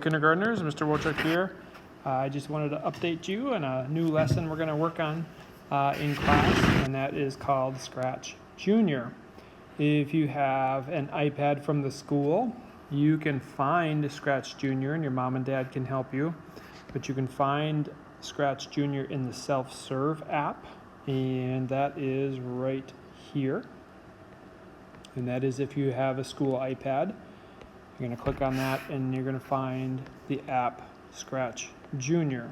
kindergartners, Mr. Wojcik here. I just wanted to update you on a new lesson we're going to work on in class, and that is called Scratch Junior. If you have an iPad from the school, you can find Scratch Junior, and your mom and dad can help you. But you can find Scratch Junior in the self-serve app, and that is right here. And that is if you have a school iPad. You're going to click on that and you're going to find the app Scratch Junior.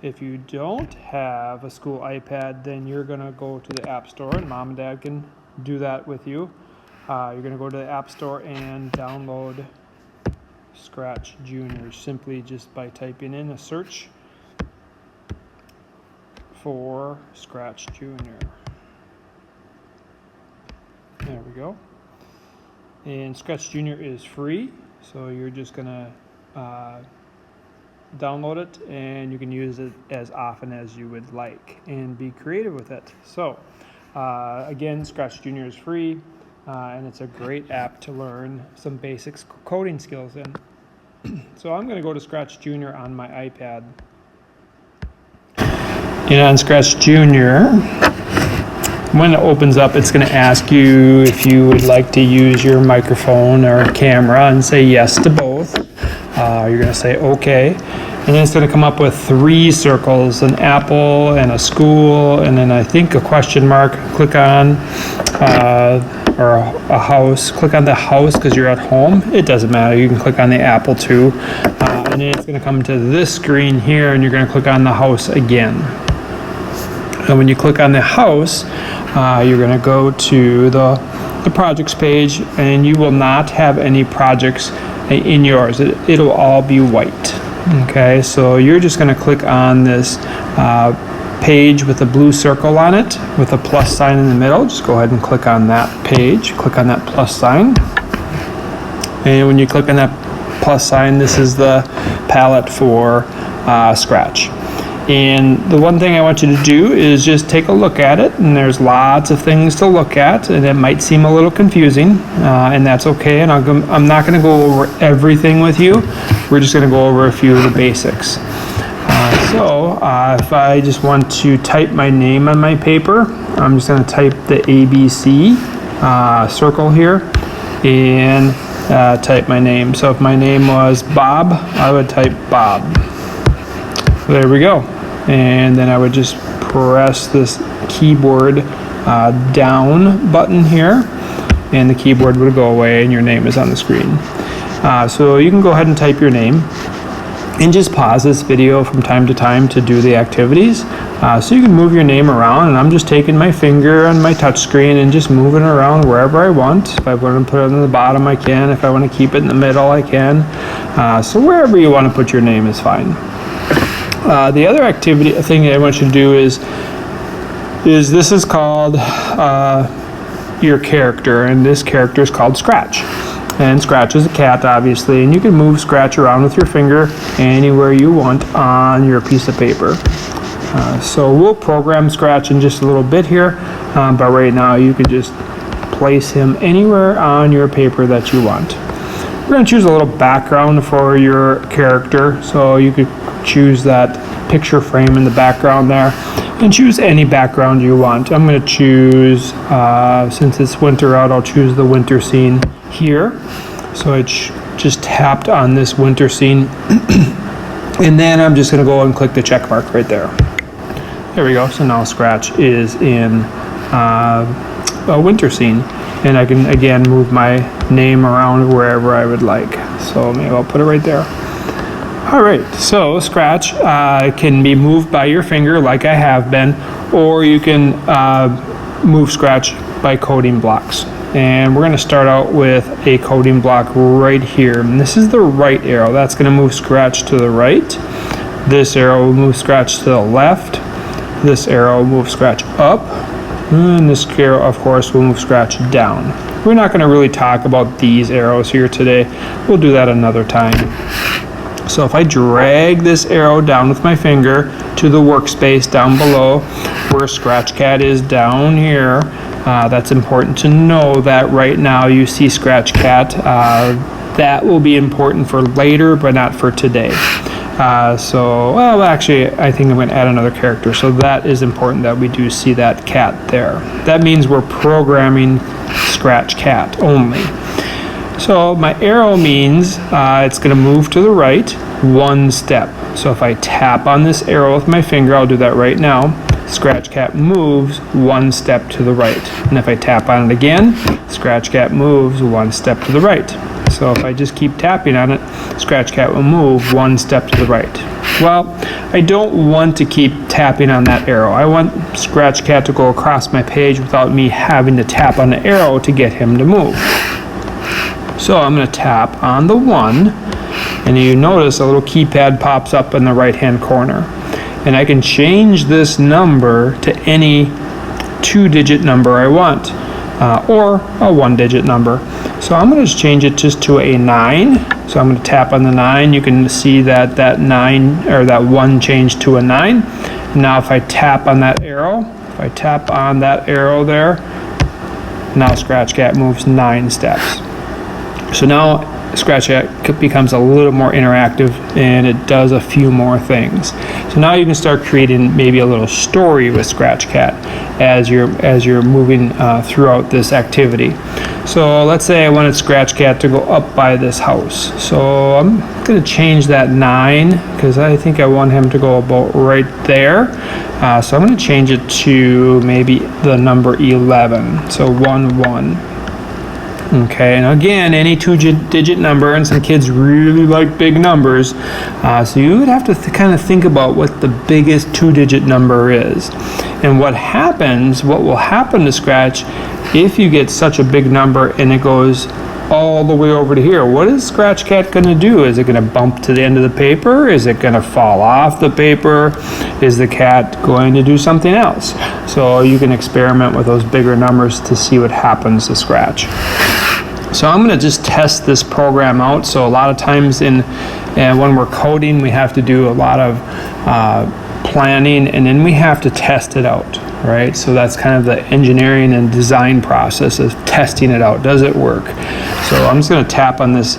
If you don't have a school iPad, then you're going to go to the App Store, and mom and dad can do that with you. You're going to go to the App Store and download Scratch Junior simply just by typing in a search for Scratch Junior. There we go. And Scratch Junior is free, so you're just going to download it, and you can use it as often as you would like and be creative with it. So again, Scratch Junior is free, and it's a great app to learn some basic coding skills in. So I'm going to go to Scratch Junior on my iPad. And on Scratch Junior, when it opens up, it's going to ask you if you would like to use your microphone or camera, and say yes to both. You're going to say okay, and then it's going to come up with 3 circles, an apple and a school, and then I think a question mark. Click on or a house. Click on the house because you're at home. It doesn't matter. You can click on the apple too, and then it's going to come to this screen here, and you're going to click on the house again. And when you click on the house, you're going to go to the projects page, and you will not have any projects in yours. It'll all be white. Okay, so you're just going to click on this page with a blue circle on it with a plus sign in the middle. Just go ahead and click on that page. Click on that plus sign. And when you click on that plus sign, this is the palette for Scratch. And the one thing I want you to do is just take a look at it, and there's lots of things to look at, and it might seem a little confusing, and that's okay, and I'm not going to go over everything with you. We're just going to go over a few of the basics. So if I just want to type my name on my paper, I'm just going to type the ABC circle here and type my name. So if my name was Bob, I would type Bob. There we go. And then I would just press this keyboard down button here, and the keyboard would go away and your name is on the screen. So you can go ahead and type your name, and just pause this video from time to time to do the activities. So you can move your name around, and I'm just taking my finger on my touch screen and just moving it around wherever I want. If I want to put it on the bottom, I can. If I want to keep it in the middle, I can. So wherever you want to put your name is fine. The other thing I want you to do is this is called your character, and this character is called Scratch. And Scratch is a cat, obviously, and you can move Scratch around with your finger anywhere you want on your piece of paper. So we'll program Scratch in just a little bit here, but right now you can just place him anywhere on your paper that you want. We're going to choose a little background for your character, so you could choose that picture frame in the background there, and choose any background you want. I'm going to choose, since it's winter out, I'll choose the winter scene here. So I just tapped on this winter scene, and then I'm just going to go and click the check mark right there. There we go. So now Scratch is in a winter scene, and I can again move my name around wherever I would like. So maybe I'll put it right there. Alright, so Scratch can be moved by your finger like I have been, or you can move Scratch by coding blocks. And we're going to start out with a coding block right here. And this is the right arrow. That's going to move Scratch to the right. This arrow will move Scratch to the left. This arrow will move Scratch up. And this arrow, of course, will move Scratch down. We're not going to really talk about these arrows here today. We'll do that another time. So if I drag this arrow down with my finger to the workspace down below where Scratch Cat is down here, that's important to know that right now you see Scratch Cat That will be important for later, but not for today. Well, actually, I think I'm going to add another character. So that is important that we do see that cat there. That means we're programming Scratch Cat only. So my arrow means it's going to move to the right 1 step. So if I tap on this arrow with my finger, I'll do that right now, Scratch Cat moves 1 step to the right. And if I tap on it again, Scratch Cat moves 1 step to the right. So if I just keep tapping on it, Scratch Cat will move 1 step to the right. Well, I don't want to keep tapping on that arrow. I want Scratch Cat to go across my page without me having to tap on the arrow to get him to move. So I'm going to tap on the 1, and you notice a little keypad pops up in the right-hand corner. And I can change this number to any 2-digit number I want, or a 1-digit number. So I'm going to just change it just to a 9. So I'm going to tap on the 9. You can see that that 9 or that 1 changed to a 9. Now if I tap on that arrow, there, now Scratch Cat moves 9 steps. So now Scratch Cat becomes a little more interactive, and it does a few more things. So now you can start creating maybe a little story with Scratch Cat as you're moving throughout this activity. So let's say I wanted Scratch Cat to go up by this house. So I'm going to change that 9 because I think I want him to go about right there. So I'm going to change it to maybe the number 11. So 1, 1. Okay, and again, any 2-digit number, and some kids really like big numbers, so you would have to kind of think about what the biggest 2-digit number is. And what will happen to Scratch if you get such a big number and it goes all the way over to here? What is Scratch Cat going to do? Is it going to bump to the end of the paper? Is it going to fall off the paper? Is the cat going to do something else? So you can experiment with those bigger numbers to see what happens to Scratch. So I'm going to just test this program out. So a lot of times when we're coding, we have to do a lot of planning, and then we have to test it out, right? So that's kind of the engineering and design process of testing it out. Does it work? So I'm just going to tap on this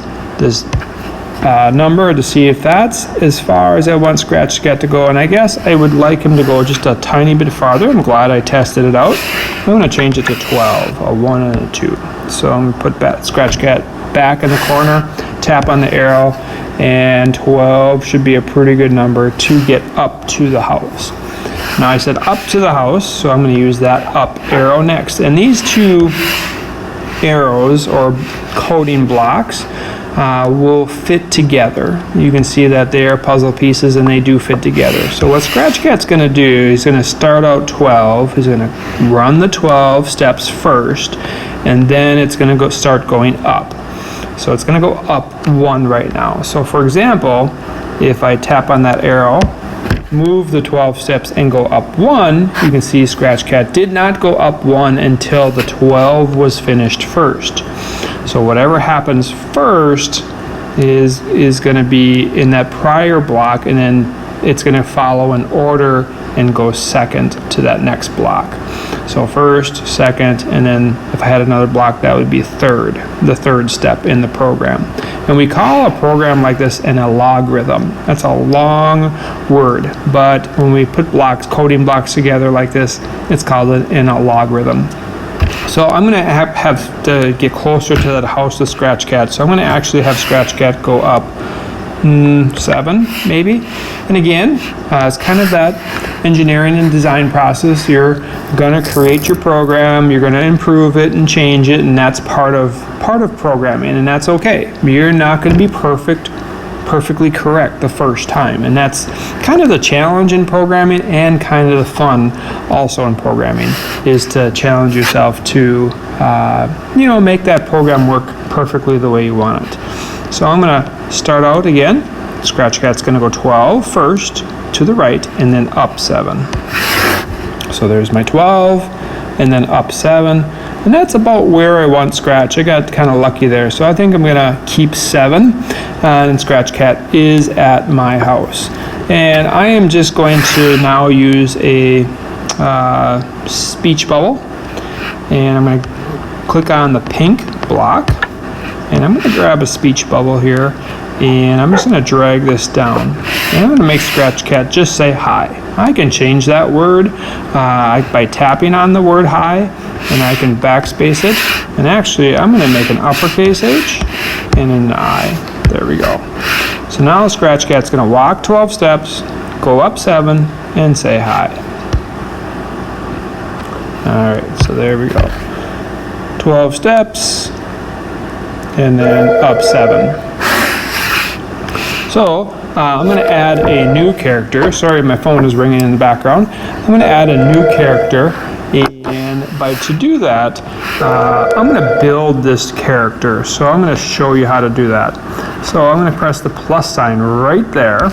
number to see if that's as far as I want Scratch Cat to go, and I guess I would like him to go just a tiny bit farther. I'm glad I tested it out. I'm going to change it to 12, a 1 and a 2. So I'm going to put Scratch Cat back in the corner, tap on the arrow, and 12 should be a pretty good number to get up to the house. Now I said up to the house, so I'm going to use that up arrow next. And these two arrows or coding blocks will fit together. You can see that they are puzzle pieces and they do fit together. So what Scratch Cat's going to do, he's going to start out 12. He's going to run the 12 steps first, and then it's going to start going up. So it's going to go up 1 right now. So for example, if I tap on that arrow, move the 12 steps and go up 1, you can see Scratch Cat did not go up 1 until the 12 was finished first. So whatever happens first is going to be in that prior block, and then it's going to follow an order and go second to that next block. So first, second, and then if I had another block, that would be third, the third step in the program. And we call a program like this an algorithm. That's a long word, but when we put coding blocks together like this, it's called an algorithm. So I'm going to have to get closer to that house with Scratch Cat. So I'm going to actually have Scratch Cat go up 7, maybe. And again, it's kind of that engineering and design process. You're going to create your program, you're going to improve it and change it, and that's part of programming, and that's okay. You're not going to be perfectly correct the first time, and that's kind of the challenge in programming and kind of the fun also in programming, is to challenge yourself to make that program work perfectly the way you want it. So I'm going to start out again. Scratch Cat's going to go 12 first to the right and then up 7. So there's my 12 and then up 7. And that's about where I want Scratch. I got kind of lucky there. So I think I'm going to keep 7. And Scratch Cat is at my house. And I am just going to now use a speech bubble. And I'm going to click on the pink block. And I'm going to grab a speech bubble here, and I'm just going to drag this down. And I'm going to make Scratch Cat just say hi. I can change that word by tapping on the word hi, and I can backspace it. And actually, I'm going to make an uppercase H and an I. There we go. So now Scratch Cat's going to walk 12 steps, go up 7, and say hi. Alright, so there we go. 12 steps, and then up 7. So, I'm going to add a new character. Sorry, my phone is ringing in the background. I'm going to add a new character, and to do that, I'm going to build this character. So I'm going to show you how to do that. So I'm going to press the plus sign right there.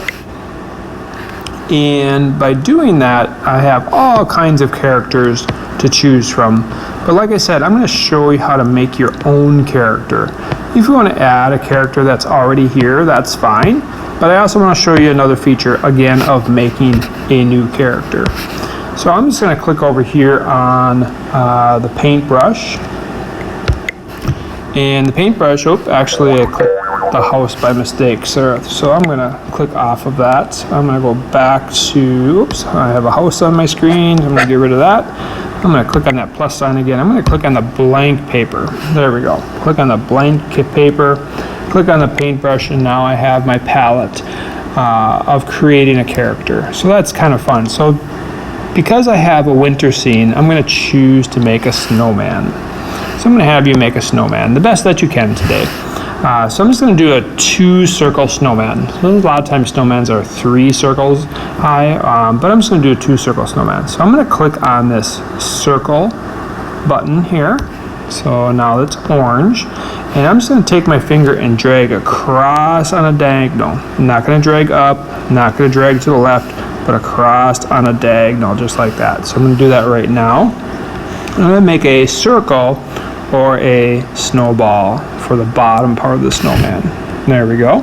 And by doing that, I have all kinds of characters to choose from. But like I said, I'm going to show you how to make your own character. If you want to add a character that's already here, that's fine. But I also want to show you another feature, again, of making a new character. So I'm just going to click over here on the paintbrush. And the paintbrush, actually I clicked the house by mistake. So I'm going to click off of that. I'm going to go back to, I have a house on my screen. I'm going to get rid of that. I'm going to click on that plus sign again. I'm going to click on the blank paper. There we go. Click on the blank paper. Click on the paintbrush, and now I have my palette of creating a character. So that's kind of fun. So because I have a winter scene, I'm going to choose to make a snowman. So I'm going to have you make a snowman, the best that you can today. So I'm just going to do a 2-circle snowman. So a lot of times snowmans are 3 circles high, but I'm just going to do a 2-circle snowman. So I'm going to click on this circle button here. So now it's orange. And I'm just going to take my finger and drag across on a diagonal. I'm not going to drag up, not going to drag to the left, but across on a diagonal, just like that. So I'm going to do that right now. I'm going to make a circle or a snowball for the bottom part of the snowman. There we go.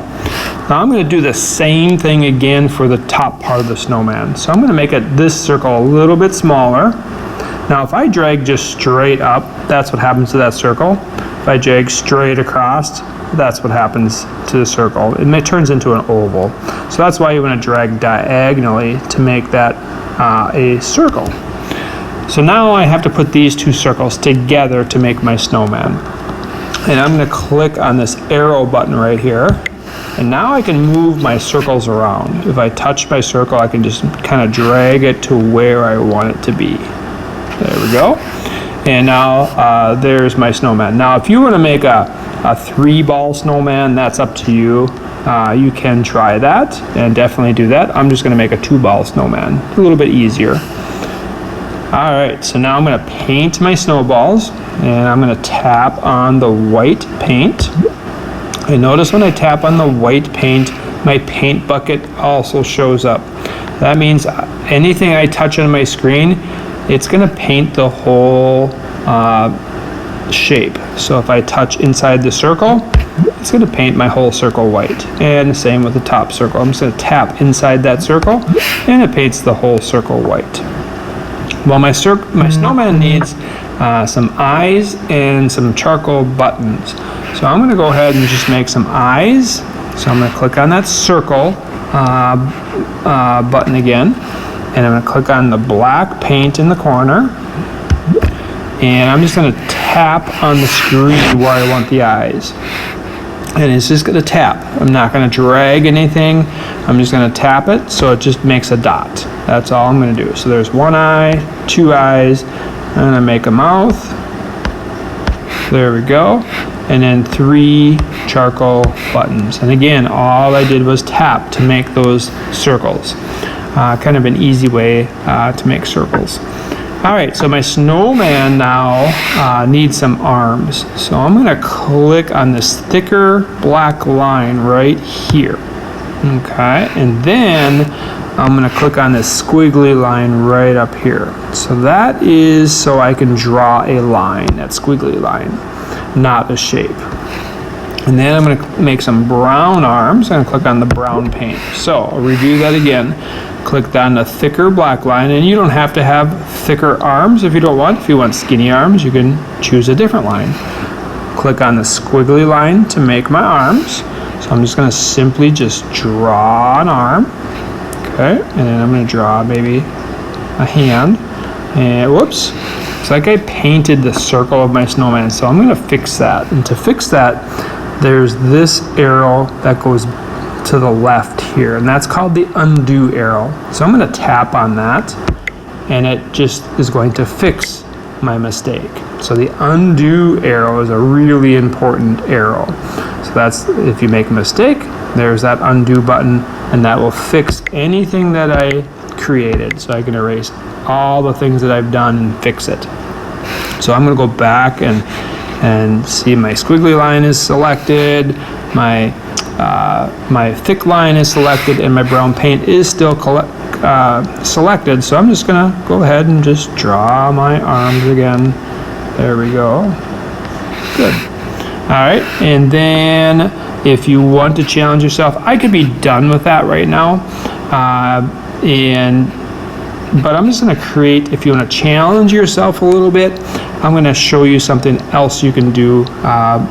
Now I'm going to do the same thing again for the top part of the snowman. So I'm going to make this circle a little bit smaller. Now if I drag just straight up, that's what happens to that circle. If I drag straight across, that's what happens to the circle. It turns into an oval. So that's why you want to drag diagonally to make that a circle. So now I have to put these 2 circles together to make my snowman. And I'm going to click on this arrow button right here. And now I can move my circles around. If I touch my circle, I can just kind of drag it to where I want it to be. There we go. And now there's my snowman. Now if you want to make a 3-ball snowman, that's up to you. You can try that and definitely do that. I'm just going to make a 2-ball snowman. A little bit easier. Alright, so now I'm going to paint my snowballs, and I'm going to tap on the white paint. And notice when I tap on the white paint, my paint bucket also shows up. That means anything I touch on my screen, it's going to paint the whole shape. So if I touch inside the circle, it's going to paint my whole circle white. And the same with the top circle. I'm just going to tap inside that circle, and it paints the whole circle white. Well, my snowman needs some eyes and some charcoal buttons. So I'm going to go ahead and just make some eyes. So I'm going to click on that circle button again. And I'm going to click on the black paint in the corner. And I'm just going to tap on the screen where I want the eyes. And it's just going to tap. I'm not going to drag anything. I'm just going to tap it so it just makes a dot. That's all I'm going to do. So there's 1 eye, 2 eyes, and I make a mouth. There we go. And then 3 charcoal buttons. And again, all I did was tap to make those circles. Kind of an easy way to make circles. Alright, so my snowman now needs some arms. So I'm going to click on this thicker black line right here. Okay, and then I'm going to click on this squiggly line right up here. So that is so I can draw a line, that squiggly line, not a shape. And then I'm going to make some brown arms. I'm going to click on the brown paint. So I'll review that again. Click on the thicker black line, and you don't have to have thicker arms if you don't want. If you want skinny arms, you can choose a different line. click on the squiggly line to make my arms. So I'm just going to simply just draw an arm. Okay, and then I'm going to draw maybe a hand. And whoops, it's like I painted the circle of my snowman. So I'm going to fix that. And to fix that, there's this arrow that goes to the left here, and that's called the undo arrow. So I'm going to tap on that, and it just is going to fix my mistake. So the undo arrow is a really important arrow. So that's, if you make a mistake, there's that undo button, and that will fix anything that I created. So I can erase all the things that I've done and fix it. So I'm going to go back and see my squiggly line is selected, my thick line is selected, and my brown paint is still selected. So I'm just going to go ahead and just draw my arms again. There we go. Good. All right, and then if you want to challenge yourself, I could be done with that right now, but I'm just going to create, if you want to challenge yourself a little bit, I'm going to show you something else you can do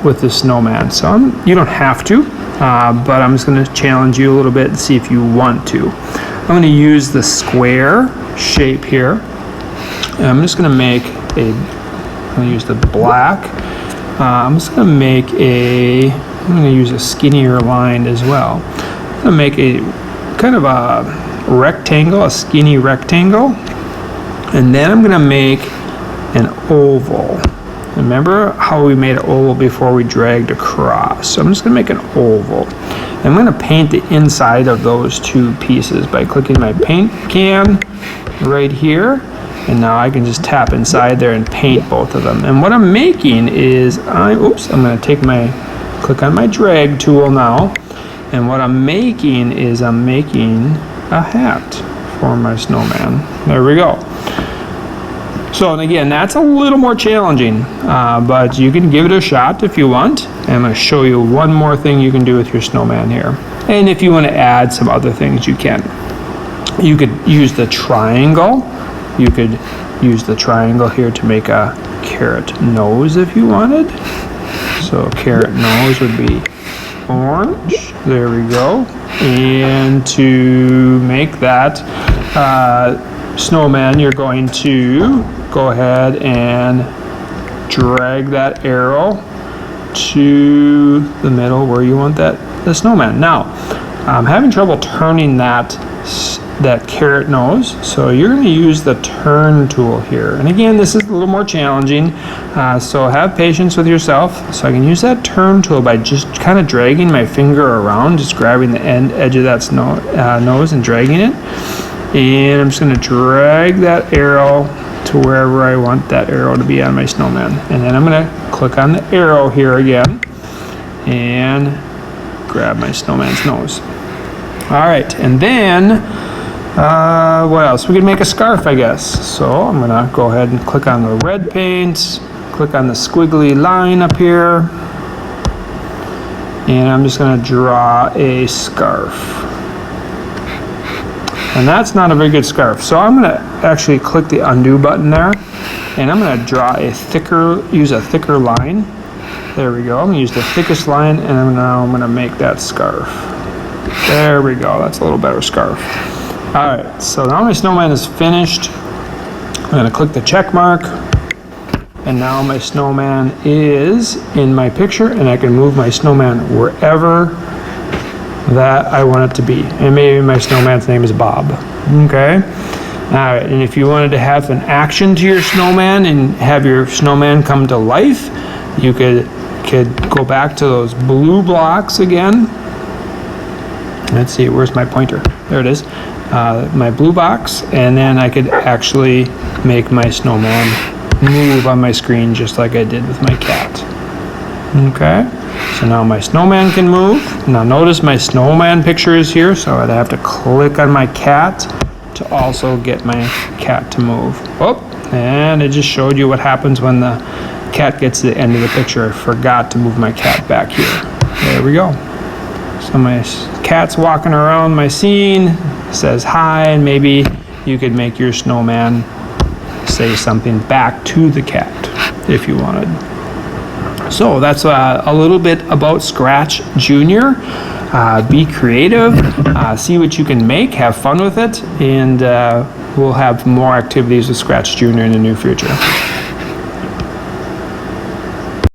with the snowman. So you don't have to, but I'm just going to challenge you a little bit and see if you want to. I'm going to use the square shape here, and I'm just going to make I'm going to use the black. I'm just going to use a skinnier line as well. I'm going to make a kind of a rectangle, a skinny rectangle, and then I'm going to make an oval. Remember how we made an oval before we dragged across? So I'm just going to make an oval. I'm going to paint the inside of those two pieces by clicking my paint can right here, and now I can just tap inside there and paint both of them. And what I'm making is, I'm going to click on my drag tool now, and what I'm making is I'm making a hat for my snowman. There we go. So, and again, that's a little more challenging, but you can give it a shot if you want. And I'm going to show you one more thing you can do with your snowman here. And if you want to add some other things, you can. You could use the triangle. You could use the triangle here to make a carrot nose if you wanted. So carrot nose would be orange. There we go. And to make that snowman, you're going to go ahead and drag that arrow to the middle where you want the snowman. Now, I'm having trouble turning that carrot nose, so you're going to use the turn tool here. And again, this is a little more challenging, so have patience with yourself. So I can use that turn tool by just kind of dragging my finger around, just grabbing the edge of that nose and dragging it. And I'm just going to drag that arrow to wherever I want that arrow to be on my snowman. And then I'm going to click on the arrow here again and grab my snowman's nose. All right, and then what else? We can make a scarf, I guess. So I'm going to go ahead and click on the red paint, click on the squiggly line up here, and I'm just going to draw a scarf. And that's not a very good scarf. So I'm going to actually click the undo button there, and I'm going to use a thicker line. There we go. I'm going to use the thickest line, and now I'm going to make that scarf. There we go. That's a little better scarf. All right. So now my snowman is finished. I'm going to click the check mark, and now my snowman is in my picture, and I can move my snowman wherever that I want it to be. And maybe my snowman's name is Bob. Okay. All right. And if you wanted to have an action to your snowman and have your snowman come to life, you could go back to those blue blocks again. Let's see, where's my pointer? There it is. My blue box, and then I could actually make my snowman move on my screen just like I did with my cat. Okay. So now my snowman can move. Now notice my snowman picture is here, so I'd have to click on my cat to also get my cat to move. Oh, and it just showed you what happens when the cat gets to the end of the picture. I forgot to move my cat back here. There we go. So my cat's walking around my scene, says hi, and maybe you could make your snowman say something back to the cat if you wanted. So that's a little bit about Scratch Junior. Be creative, see what you can make, have fun with it, and we'll have more activities with Scratch Junior in the near future.